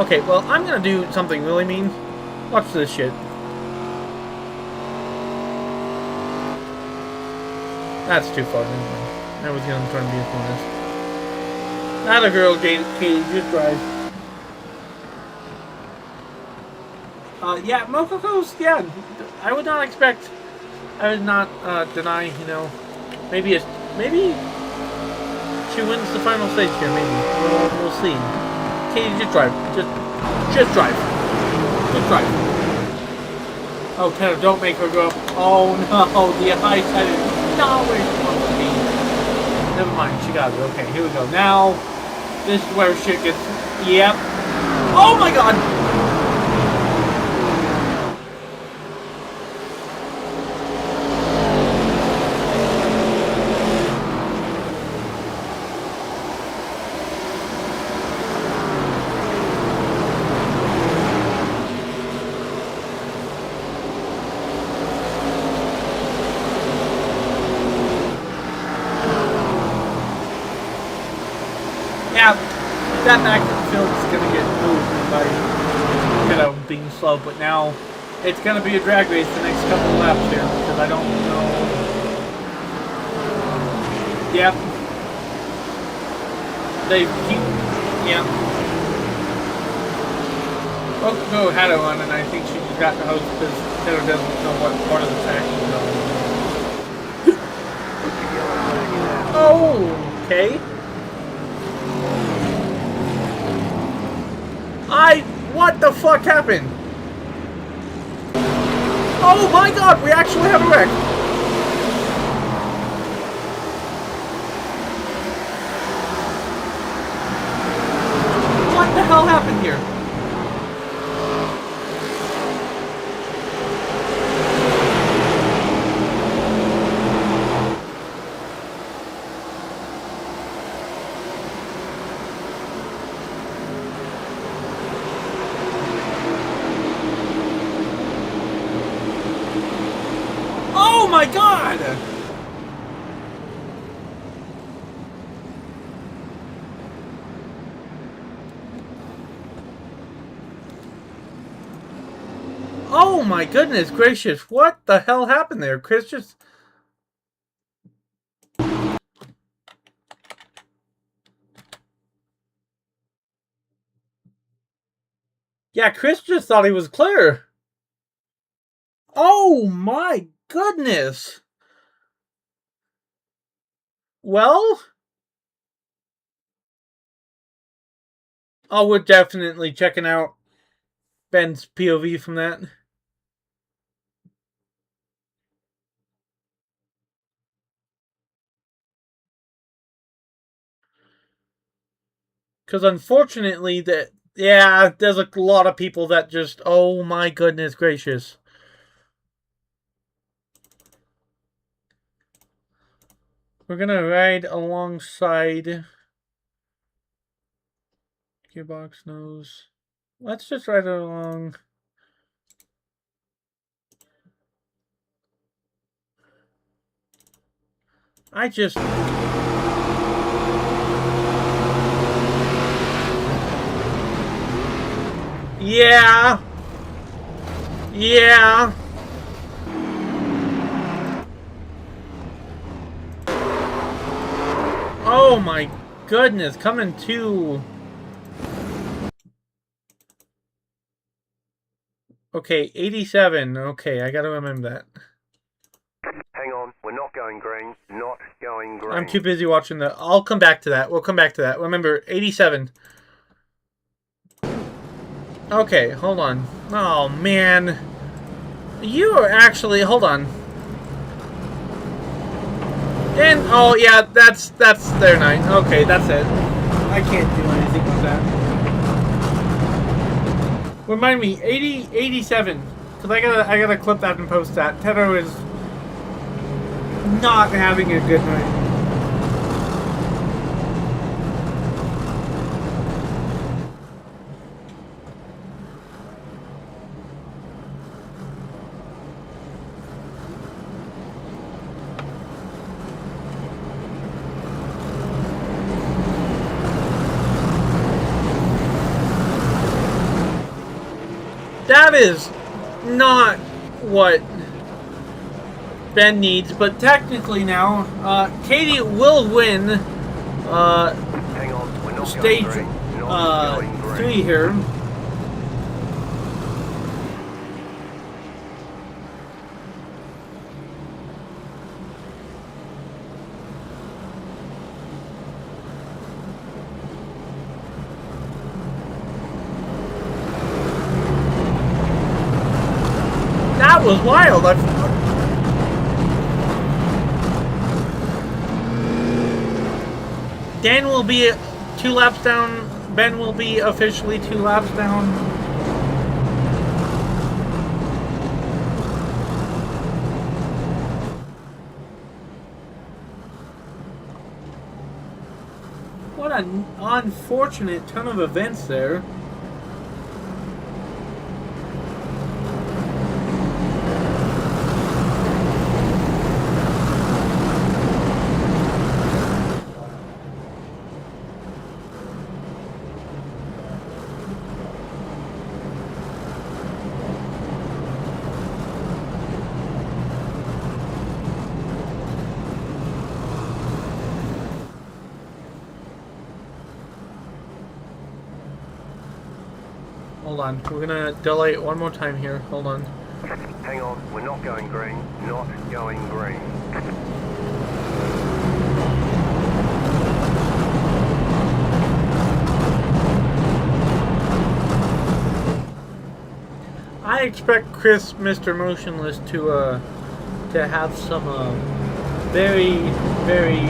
Okay, well, I'm gonna do something really mean. Watch this shit. That's too far. I was gonna try and be a bonus. Not a girl, Katie, just drive. Yeah, Mococo's, yeah, I would not expect, I would not deny, you know, maybe she wins the final stage here, maybe. We'll see. Katie, just drive. Just drive. Just drive. Oh, Tanner, don't make her go up. Oh, no, the high side is not where she's supposed to be. Never mind, she got it. Okay, here we go. Now, this is where shit gets, yep. Oh, my God. Yeah, that back in the field is going to get moved by, you know, being slow, but now it's going to be a drag race the next couple of laps here, because I don't know. Yep, They keep, yeah. Roko had her on, and I think she just got the host because Taylor doesn't know what part of the track she's on. Oh, okay. What the fuck happened? Oh my god, we actually have a wreck. What the hell happened here? Oh my god! Oh my goodness gracious, what the hell happened there? Chris just... Yeah, Chris just thought he was clear. Oh my goodness! Well... Oh, we're definitely checking out Ben's POV from that. Because unfortunately, there's a lot of people that just, oh my goodness gracious. We're gonna ride alongside Gearbox Nose. Let's just ride along. I just... Yeah. Yeah. Oh my goodness, coming to... Okay, 87. Okay, I gotta remember that. Hang on, we're not going green. Not going green. I'm too busy watching the... I'll come back to that. We'll come back to that. Remember, 87. Okay, hold on. Oh, man. You are actually... Hold on. And, oh, yeah, that's their night. Okay, that's it. I can't do anything with that. Remind me, 87. Because I gotta clip that and post that. Tedro is not having a good night. That is not what Ben needs, but technically now, Katie will win Hang on, we're not stage going green. Not going green. 3 here. That was wild. Dan will be 2 laps down. Ben will be officially 2 laps down. What an unfortunate turn of events there. hold on. We're gonna delay it one more time here. Hold on. Hang on, we're not going green. Not going green. I expect Chris, Mr. Motionless, to have some very, very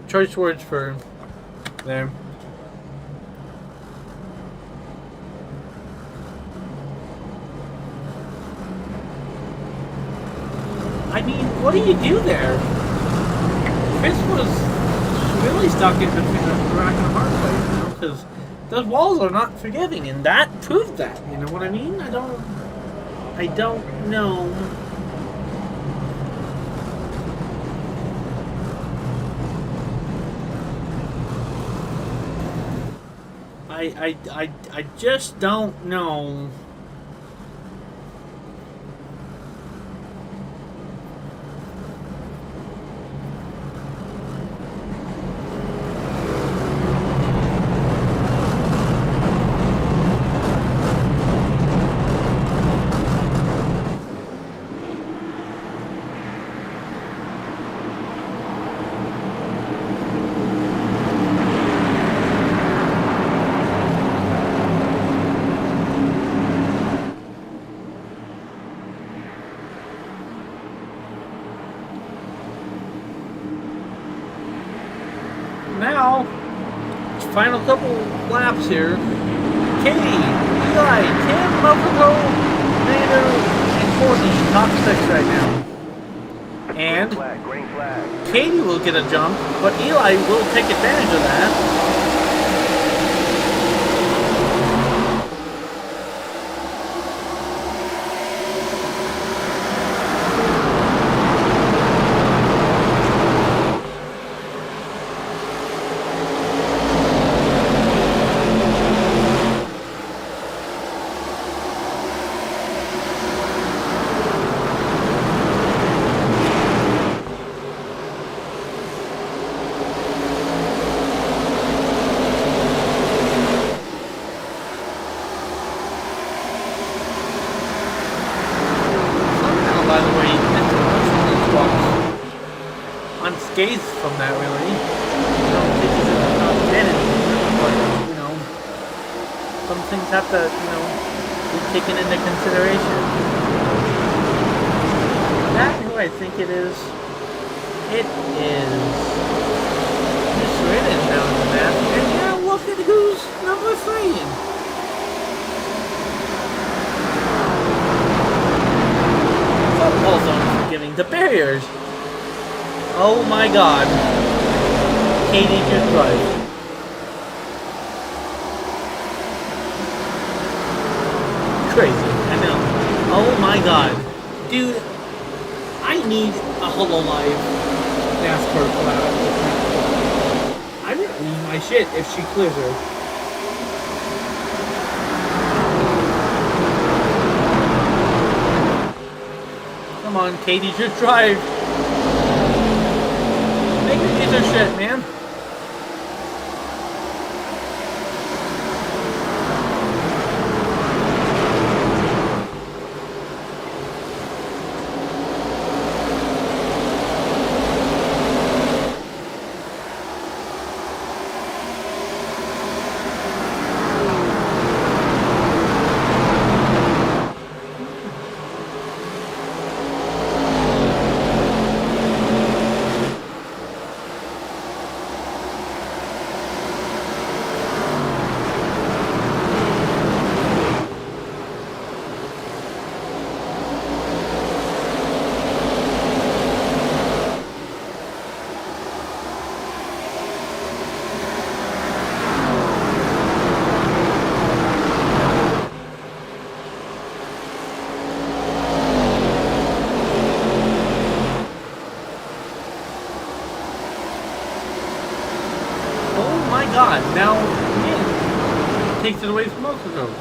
choice words for there. I mean, what do you do there? Chris was really stuck in between a rock and a hard place, you know, because those walls are not forgiving, and that proved that. You know what I mean? I don't know. I just don't know. Now, final couple laps here. Katie, Eli, Tim, Muffalo, Nader, and Courtney, top 6 right now. And Green flag. Katie will get a jump, but Eli will take advantage of that. Unscathed from that, really. I don't think he's in the top 10 anymore, but, you know, some things have to, you know, be taken into consideration. That, who I think it is? It is Miss Ridden down in the map. And yeah, look at who's number 3. Football's unforgiving. The barriers. Oh my god. Katie just right. Crazy. I know. Oh my god. Dude, I need a HoloLive NASCAR collab. I'm gonna lose my shit if she clears her. Come on, Katie, just drive. Make her get her shit, man. God, now man, takes it away from most of those.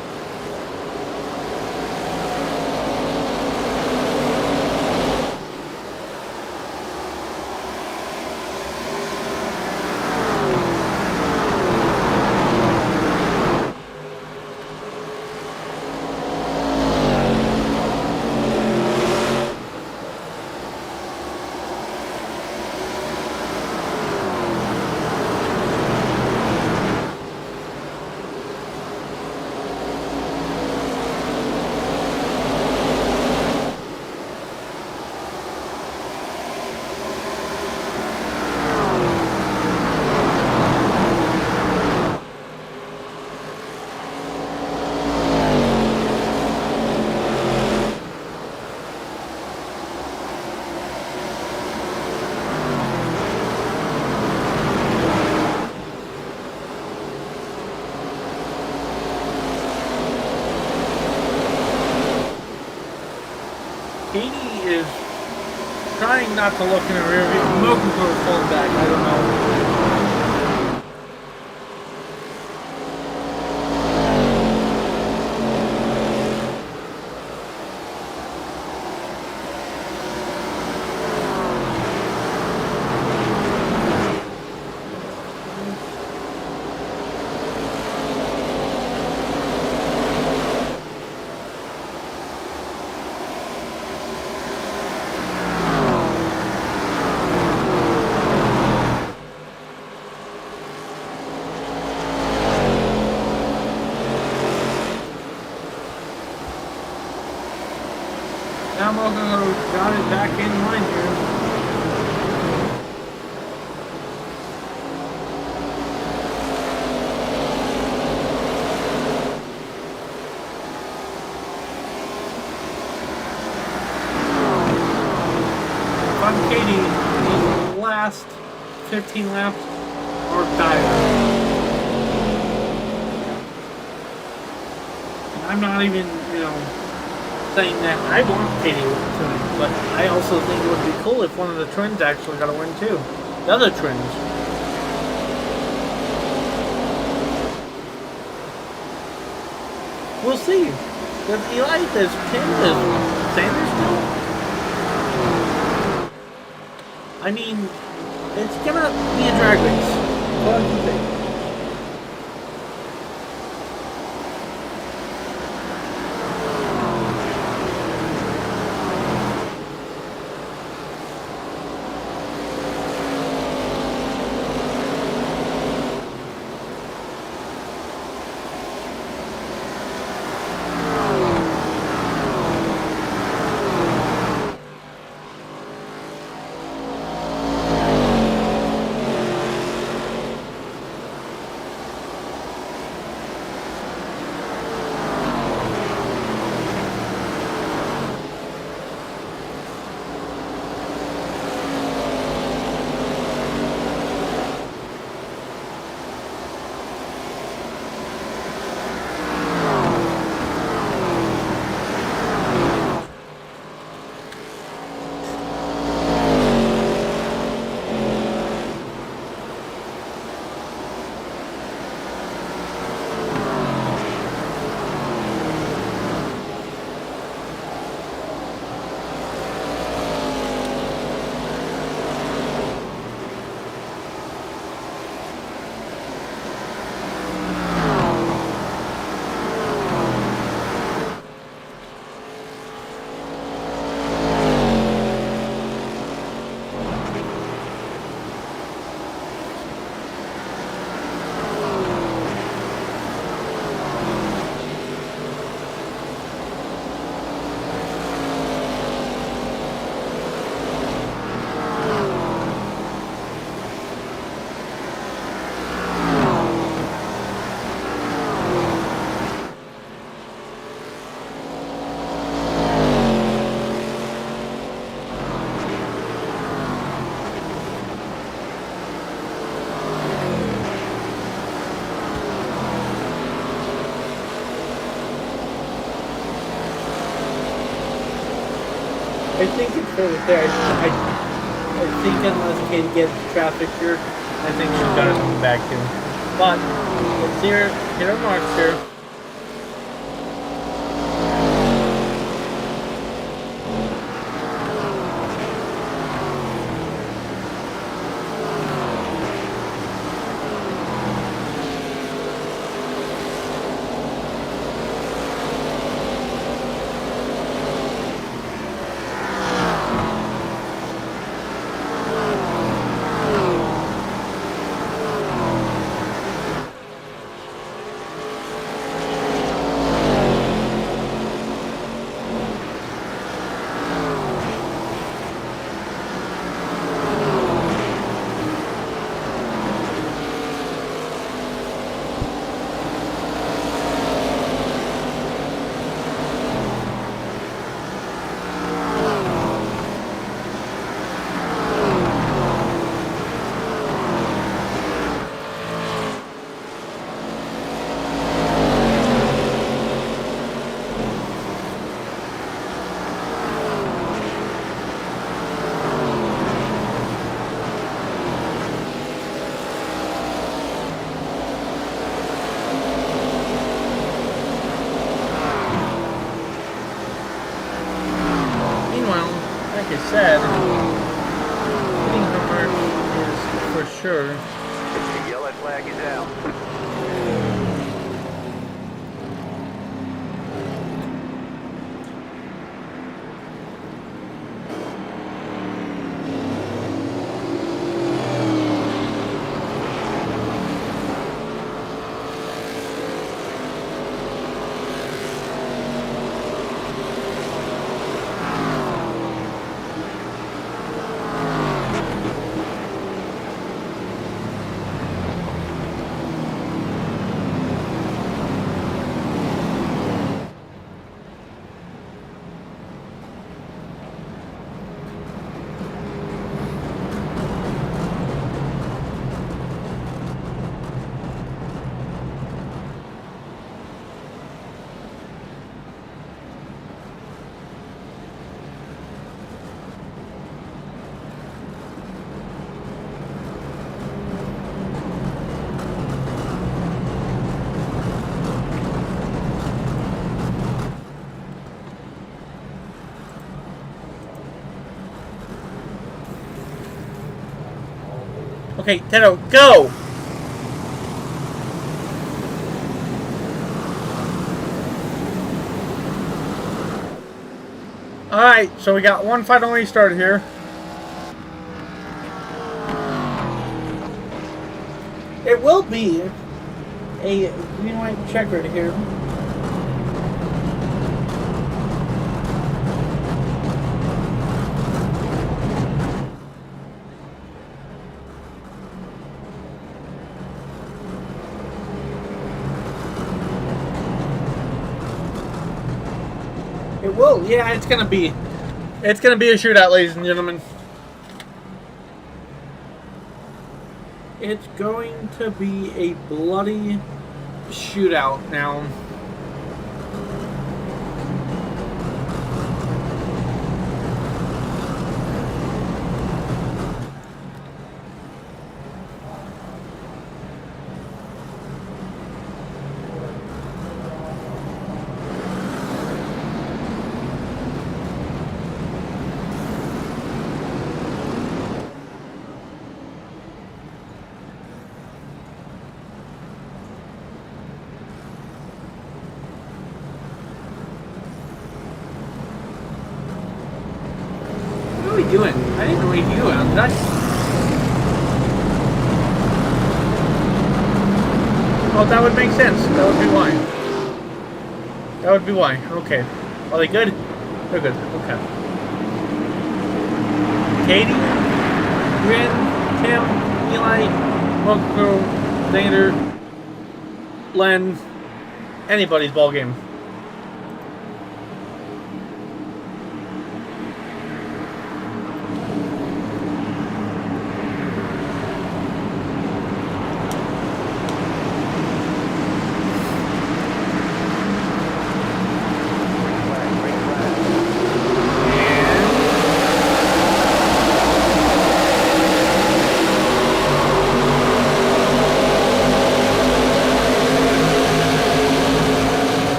Katie is trying not to look in the rear view. Remote control is falling back. I don't know. Now I'm also going to got it back in line here. If I'm Katie, the last 15 laps are dire. I'm not even, saying that I want Katie to win, but I also think it would be cool if one of the twins actually got a win too. The other twins. We'll see. Does Eli, does Tim, does Sanders still? I mean, it's gonna be a drag race. What do you think? I think it's fair there. I think unless Katie gets traffic here, I think she's got to come back to. But let's hit our marks here. I said, hitting Homer is for sure. The yellow flag is out. Okay, Teto, go! Alright, so we got one final restart here. It will be a green-white checkered here. It will, yeah, it's gonna be a shootout, ladies and gentlemen. It's going to be a bloody shootout now. What are we doing? I didn't know you. I'm not. Oh, that would make sense. That would be why. That would be why. Okay. Are they good? They're good. Okay. Katie, Grin, Tim, Eli, Mokko, Dander, Len, anybody's ball game.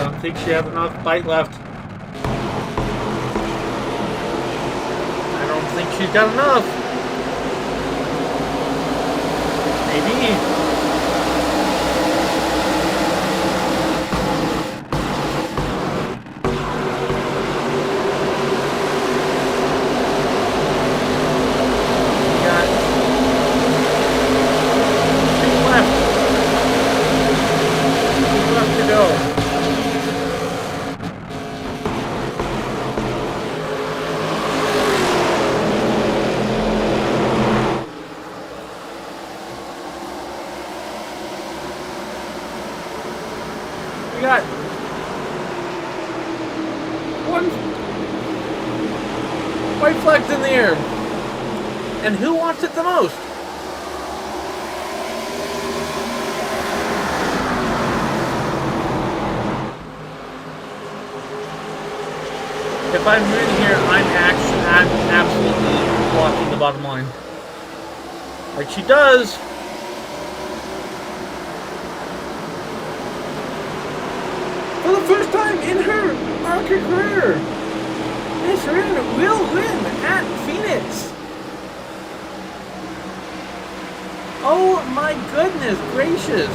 I think she has enough bite left. I don't think she's got enough. Maybe. Got one white flags in the air. And who wants it the most? If I'm winning here, I'm absolutely blocking the bottom line. Like she does. For the first time in her archer career. Michigan will win at Phoenix. Oh my goodness gracious.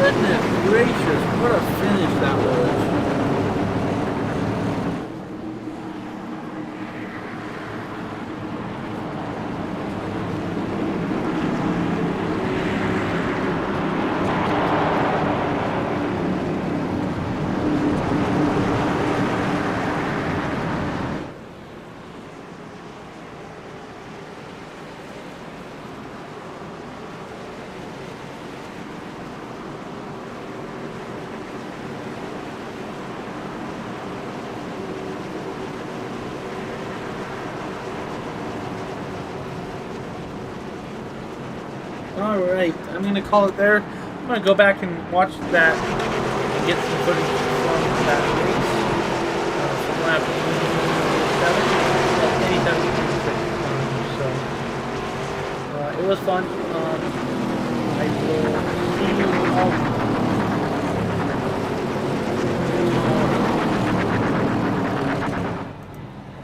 Goodness gracious, what a finish that was. Alright, I'm going to call it there. I'm going to go back and watch that, get some footage from that race. From lap 87, 86. So, it was fun. I will see you all